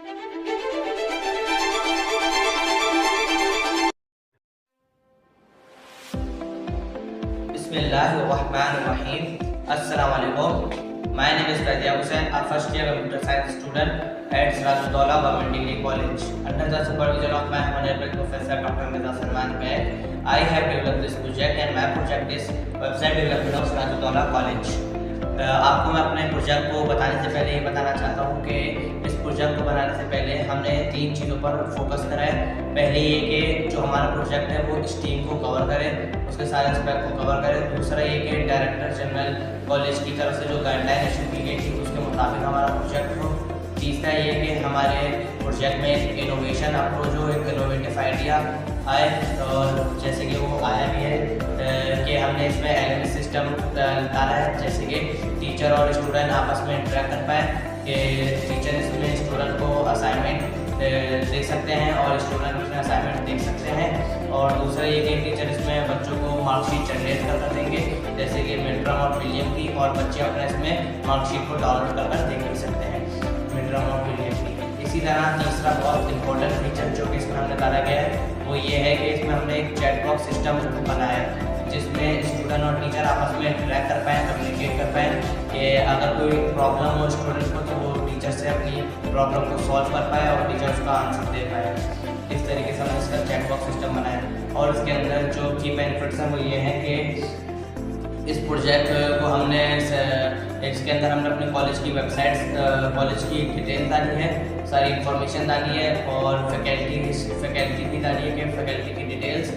Bismillahirrahmanirrahim. Assalamualaikum. My name is Radia Hussain, a first year computer science student at Sirajuddaula Government Degree College. Under the supervision of my honorable professor Dr. Mirza Salman Beg, I have developed this project and my project is website development of Sirajuddaula College. आपको मैं अपने project को बताने से पहले ये बताना चाहता हूँ कि इस प्रोजेक्ट को बनाने से पहले हमने 3 चीज़ों पर फोकस करा है। पहले ये कि जो हमारा प्रोजेक्ट है वो स्ट्रीम को कवर करे, उसके सारे एस्पेक्ट को कवर करे। दूसरा ये कि डायरेक्टर जनरल कॉलेज की तरफ से जो गाइडलाइन इशू की गई थी उसके मुताबिक हमारा प्रोजेक्ट हो। तीसरा ये कि हमारे प्रोजेक्ट में एक इनोवेशन अप्रोच हो, एक इनोवेटिव आइडिया आए, और जैसे कि वो आया भी है कि हमने इसमें एलएमएस सिस्टम डाला है, जैसे कि टीचर और स्टूडेंट आपस में इंटरेक्ट कर पाए, कि टीचर इसमें स्टूडेंट को असाइनमेंट देख सकते हैं और स्टूडेंट इसमें असाइनमेंट देख सकते हैं। और दूसरा ये कि टीचर इसमें बच्चों को मार्कशीट जनरेट कर देंगे, जैसे कि मिड टर्म और प्रीलिम की, और बच्चे अपने इसमें मार्कशीट को डाउनलोड कर देख भी सकते हैं मिड टर्म और प्रीलिम की। इसी तरह तीसरा बहुत इंपॉर्टेंट फीचर जो कि इसमें हमने डाला गया है वो ये है कि इसमें हमने एक चैट बॉक्स सिस्टम बनाया है, जिसमें स्टूडेंट और टीचर आपस में इंटरेक्ट कर पाएँ, कम्युनिकेट कर पाएँ, कि अगर कोई प्रॉब्लम हो स्टूडेंट को तो वो टीचर से अपनी प्रॉब्लम को सॉल्व कर पाए और टीचर उसका आंसर दे पाए। इस तरीके से हमने इसका चैट बॉक्स सिस्टम बनाया है। और इसके अंदर जो की बेनिफिट्स हैं वो ये हैं कि इस प्रोजेक्ट को हमने इसके अंदर हमने अपनी कॉलेज की वेबसाइट्स, कॉलेज की डिटेल डाली है, सारी इंफॉर्मेशन डाली है, और फैकल्टी भी डाली है कि फैकल्टी की डिटेल्स,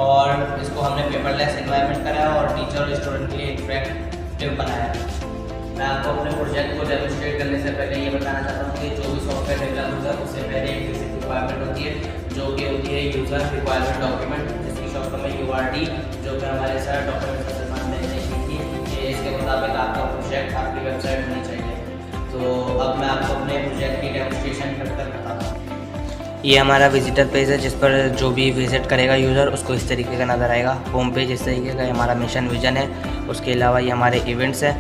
और इसको हमने पेपरलेस एनवायरनमेंट कराया और टीचर और स्टूडेंट के लिए इंटरेक्टिव बनाया है। मैं आपको अपने प्रोजेक्ट को डेमोन्स्ट्रेट करने से पहले ये बताना चाहता हूँ कि जो भी सॉफ्टवेयर डेवलप होता है उससे पहले एक बेसिक रिक्वायरमेंट होती है, जो कि होती है यूज़र रिक्वायरमेंट डॉक्यूमेंट, जिसकी शॉर्ट फॉर्म है URD, जो कि हमारे सर डॉक्टर मिर्जा सलमान ने की थी कि इसके मुताबिक आपका प्रोजेक्ट आपकी वेबसाइट होनी चाहिए। तो अब मैं आपको अपने प्रोजेक्ट की डेमोन्स्ट्रेशन करके बताता हूँ। ये हमारा विजिटर पेज है, जिस पर जो भी विज़िट करेगा यूज़र उसको इस तरीके का नज़र आएगा। होम पेज इस तरीके का हमारा मिशन विजन है। उसके अलावा ये हमारे इवेंट्स है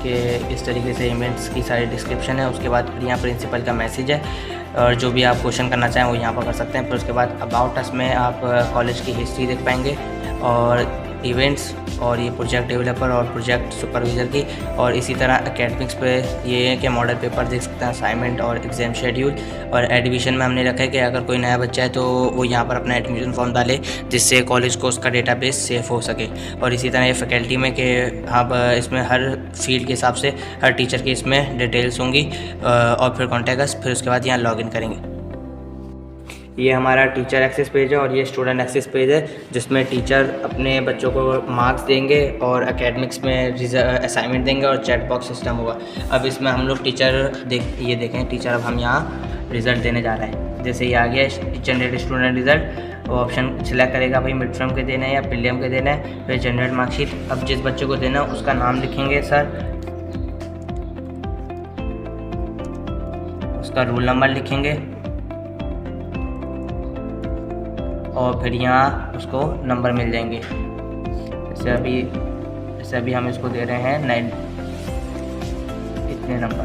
कि इस तरीके से इवेंट्स की सारी डिस्क्रिप्शन है। उसके बाद यहाँ प्रिंसिपल का मैसेज है, और जो भी आप क्वेश्चन करना चाहें वो यहाँ पर कर सकते हैं। फिर उसके बाद अबाउट अस में आप कॉलेज की हिस्ट्री देख पाएंगे, और इवेंट्स, और ये प्रोजेक्ट डेवलपर और प्रोजेक्ट सुपरवाइज़र की, और इसी तरह एकेडमिक्स पे ये है कि मॉडल पेपर देख सकते हैं, असाइनमेंट और एग्ज़ाम शेड्यूल। और एडमिशन में हमने रखा है कि अगर कोई नया बच्चा है तो वो यहाँ पर अपना एडमिशन फॉर्म डाले, जिससे कॉलेज को उसका डेटाबेस सेफ हो सके। और इसी तरह ये फैकल्टी में कि आप इसमें हर फील्ड के हिसाब से हर टीचर की इसमें डिटेल्स होंगी, और फिर कॉन्टैक्ट अस, फिर उसके बाद यहाँ लॉगिन करेंगे। ये हमारा टीचर एक्सेस पेज है और ये स्टूडेंट एक्सेस पेज है, जिसमें टीचर अपने बच्चों को मार्क्स देंगे और एकेडमिक्स में असाइनमेंट देंगे और चैट बॉक्स सिस्टम होगा। अब इसमें हम लोग टीचर देखें टीचर, अब हम यहाँ रिज़ल्ट देने जा रहे हैं। जैसे ये आ गया जनरेट स्टूडेंट रिज़ल्ट, वो ऑप्शन सिलेक्ट करेगा भाई मिड टर्म के देना है या प्रीलिम के देना है, फिर जनरेट मार्कशीट। अब जिस बच्चे को देना है उसका नाम लिखेंगे सर, उसका रोल नंबर लिखेंगे, और फिर यहाँ उसको नंबर मिल जाएंगे। जैसे अभी हम इसको दे रहे हैं 9 इतने नंबर।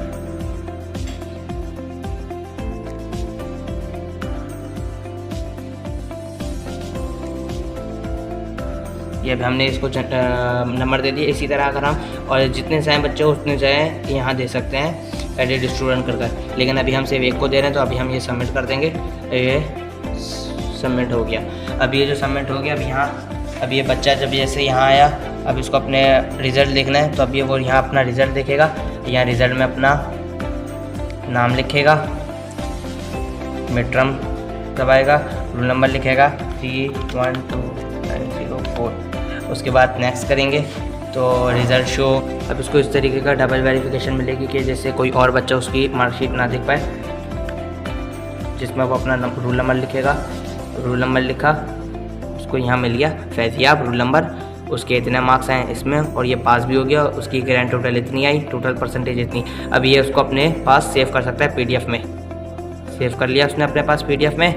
ये अभी हमने इसको नंबर दे दिए। इसी तरह अगर हम और जितने चाहें बच्चे उतने चाहें यहाँ दे सकते हैं एडिट स्टूडेंट कर, लेकिन अभी हम सिर्फ एक को दे रहे हैं, तो अभी हम ये सबमिट कर देंगे। ये सबमिट हो गया। अब ये जो सबमिट हो गया, अब ये बच्चा जब जैसे यहाँ आया, अब इसको अपने रिज़ल्ट देखना है, तो अब ये वो यहाँ अपना रिज़ल्ट देखेगा। यहाँ रिज़ल्ट में अपना नाम लिखेगा, मिड टर्म दबाएगा, रोल नंबर लिखेगा 312904। उसके बाद नेक्स्ट करेंगे तो रिज़ल्ट शो। अब इसको इस तरीके का डबल वेरिफिकेशन मिलेगी कि जैसे कोई और बच्चा उसकी मार्कशीट ना देख पाए, जिसमें वो अपना रोल नंबर लिखेगा। रोल नंबर लिखा, उसको यहाँ मिल गया फैजियाब रोल नंबर, उसके इतने मार्क्स आए इसमें, और ये पास भी हो गया। उसकी ग्रैंड टोटल इतनी आई, टोटल परसेंटेज इतनी। अब ये उसको अपने पास सेव कर सकता है PDF में। सेव कर लिया उसने अपने पास PDF में,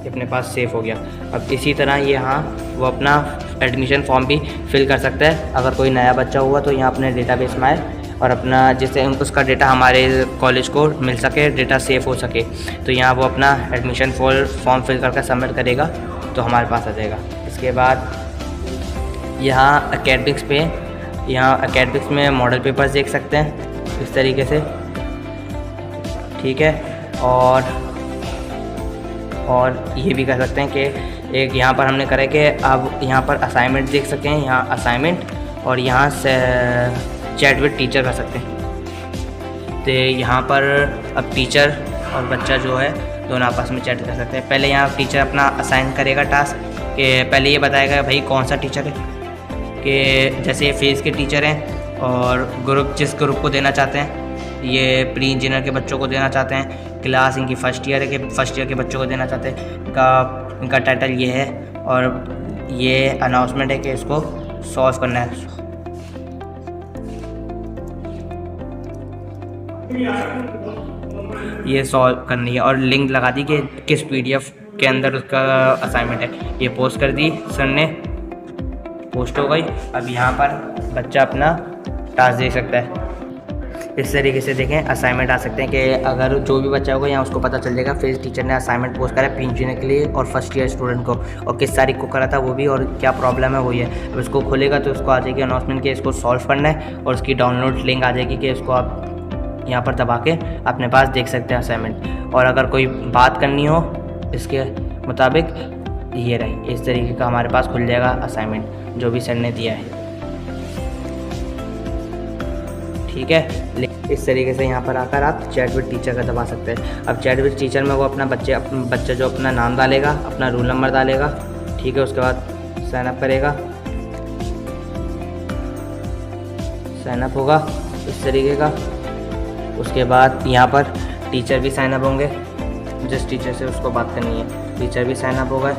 अपने पास सेव हो गया। अब इसी तरह ये यहाँ वो अपना एडमिशन फॉर्म भी फिल कर सकता है। अगर कोई नया बच्चा हुआ तो यहाँ अपने डेटाबेस में आए और अपना जिससे उसका डेटा हमारे कॉलेज को मिल सके, डेटा सेफ हो सके। तो यहाँ वो अपना एडमिशन फॉर्म फिल करके सबमिट करेगा तो हमारे पास आ जाएगा। इसके बाद यहाँ एकेडमिक्स में मॉडल पेपर्स देख सकते हैं इस तरीके से, ठीक है। और ये भी कर सकते हैं कि एक यहाँ पर हमने करा है कि अब यहाँ पर असाइनमेंट देख सकते हैं, यहाँ असाइनमेंट, और यहाँ से चैट विद टीचर कर सकते हैं। तो यहाँ पर अब टीचर और बच्चा जो है दोनों आपस में चैट कर सकते हैं। पहले यहाँ टीचर अपना असाइन करेगा टास्क, कि पहले ये बताएगा भाई कौन सा टीचर है, कि जैसे फेज़ के टीचर हैं और जिस ग्रुप को देना चाहते हैं, ये प्री इंजीनियर के बच्चों को देना चाहते हैं, क्लास इनकी फर्स्ट ईयर के बच्चों को देना चाहते हैं, इनका टाइटल ये है, और ये अनाउंसमेंट है कि इसको सॉल्व करना है। ये सॉल्व करनी है और लिंक लगा दी कि किस PDF के अंदर उसका असाइनमेंट है। ये पोस्ट कर दी सर ने, पोस्ट हो गई। अब यहाँ पर बच्चा अपना टास्क देख सकता है। इस तरीके से देखें असाइनमेंट आ सकते हैं कि अगर जो भी बच्चा होगा यहाँ उसको पता चल जाएगा फेज टीचर ने असाइनमेंट पोस्ट करा प्री इंजीनियर के लिए और फर्स्ट ईयर स्टूडेंट को, और किस तारीख को करा था वो भी, और क्या प्रॉब्लम है वो ये। अब इसको खोलेगा तो उसको आ जाएगी अनाउंसमेंट कि इसको सॉल्व करना है, और उसकी डाउनलोड लिंक आ जाएगी कि इसको आप यहाँ पर दबा के अपने पास देख सकते हैं असाइनमेंट। और अगर कोई बात करनी हो इसके मुताबिक, ये रही इस तरीके का हमारे पास खुल जाएगा असाइनमेंट जो भी सर ने दिया है, ठीक है। इस तरीके से यहाँ पर आकर आप चैट विद टीचर का दबा सकते हैं। अब चैट विद टीचर में वो अपना बच्चा जो अपना नाम डालेगा, अपना रोल नंबर डालेगा, ठीक है। उसके बाद साइन अप करेगा, साइन अप होगा इस तरीके का। उसके बाद यहाँ पर टीचर भी साइन अप होंगे, जिस टीचर से उसको बात करनी है टीचर भी साइन अप हो गए।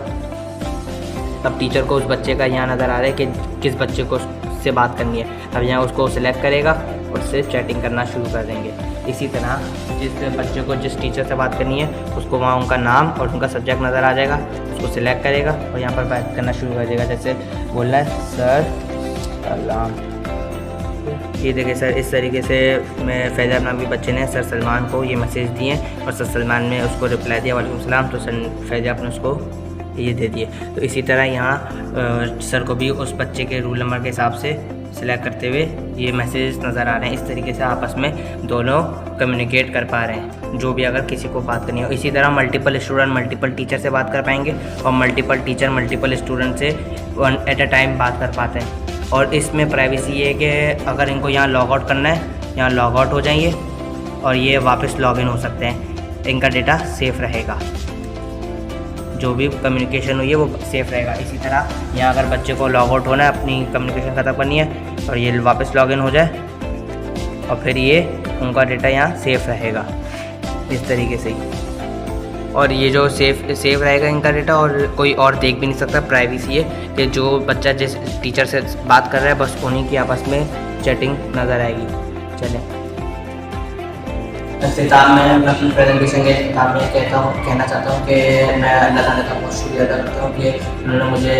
अब टीचर को उस बच्चे का यहाँ नज़र आ रहा है कि किस बच्चे को से बात करनी है। अब यहाँ उसको सिलेक्ट करेगा और उससे चैटिंग करना शुरू कर देंगे। इसी तरह जिस बच्चे को जिस टीचर से बात करनी है उसको वहाँ उनका नाम और उनका सब्जेक्ट नज़र आ जाएगा, उसको सिलेक्ट करेगा और यहाँ पर बात करना शुरू कर देगा। जैसे बोलना है सर सलाम, ये देखिए सर, इस तरीके से मैं फैज़ाब नामी बच्चे ने सर सलमान को ये मैसेज दिए और सर सलमान ने उसको रिप्लाई दिया वालेकुम सलाम, तो सर फैज़ाब ने उसको ये दे दिए। तो इसी तरह यहाँ सर को भी उस बच्चे के रूल नंबर के हिसाब से सिलेक्ट करते हुए ये मैसेज नज़र आ रहे हैं। इस तरीके से आपस में दोनों कम्युनिकेट कर पा रहे हैं जो भी अगर किसी को बात करनी हो। इसी तरह मल्टीपल स्टूडेंट मल्टीपल टीचर से बात कर पाएंगे और मल्टीपल टीचर मल्टीपल स्टूडेंट से वन एट अ टाइम बात कर पाते हैं। और इसमें प्राइवेसी ये है कि अगर इनको यहाँ लॉग आउट करना है, यहाँ लॉग आउट हो जाएंगे और ये वापस लॉग इन हो सकते हैं। इनका डेटा सेफ़ रहेगा, जो भी कम्युनिकेशन हुई है वो सेफ़ रहेगा। इसी तरह यहाँ अगर बच्चे को लॉग आउट होना है, अपनी कम्युनिकेशन ख़त्म करनी है और ये वापस लॉग इन हो जाए और फिर ये उनका डेटा यहाँ सेफ़ रहेगा इस तरीके से ही। और ये जो सेफ़ रहेगा इनका डेटा और कोई और देख भी नहीं सकता। प्राइवेसी है कि जो बच्चा जिस टीचर से बात कर रहा है बस उन्हीं की आपस में चैटिंग नज़र आएगी। चलें इख्तिताम में मैं अपनी प्रेजेंटेशन के इख्तिताम में कहना चाहता हूँ कि मैं अल्लाह ताला का बहुत शुक्रिया अदा करता हूँ कि उन्होंने मुझे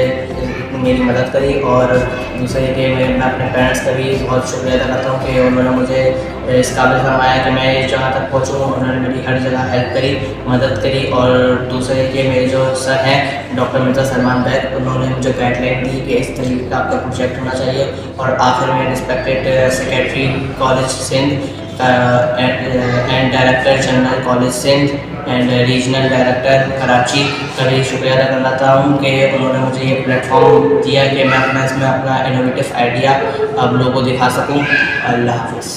मेरी मदद करी। और दूसरे कि मैं अपने पेरेंट्स का भी बहुत शुक्रिया अदा करता हूँ कि उन्होंने मुझे इस काबिल फरमाया कि मैं इस जगह तक पहुँचूँ। उन्होंने मेरी हर जगह हेल्प करी, मदद करी। और दूसरे कि मेरे जो सर हैं डॉक्टर मिर्ज़ा सलमान बैग, उन्होंने मुझे गाइडलाइन दी कि इस तरीके का आपका प्रोजेक्ट होना चाहिए। और आखिर में respected secretary college Sindh and director general college Sindh and regional director Karachi का भी शुक्रिया अदा करना चाहता हूँ कि उन्होंने मुझे ये प्लेटफॉर्म दिया कि मैं इसमें अपना इनोवेटिव आइडिया आप लोगों को दिखा सकूँ। अल्लाह हाफ़िज़।